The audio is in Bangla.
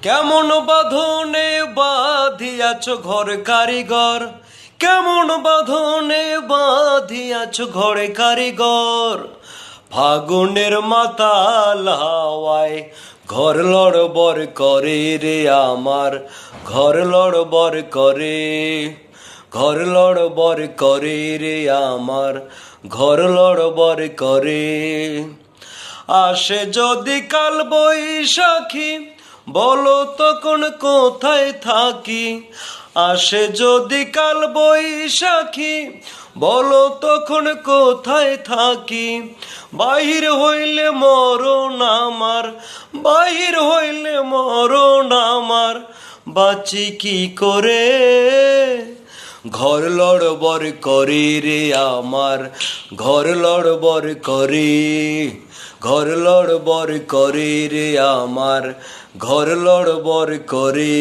কেমন বাঁধনে বাঁধিয়াছ ঘর কারিগর, কেমন বাঁধনে বাঁধিয়াছ ঘরে কারিগর। ফাগুনের মাতাল হাওয়ায় ঘর লড়বড় করে রে আমার, ঘর লড়বড় করে, ঘর লড়বড় করে রে আমার, ঘর লড়বড় করে। আসে যদি কাল বৈশাখী, বলো তখন কোথায় থাকি। আসে যদি কাল বৈশাখী, বলো তখন কোথায় থাকি। বাহির হইলে মরণ আমার, বাহির হইলে মরণ আমার, বাঁচি কি করে। ঘর লড়বড় করি রে আমার, ঘর লড়বড় করি, ঘর লড়বড় করি রে আমার, ঘর লড়বড় করি।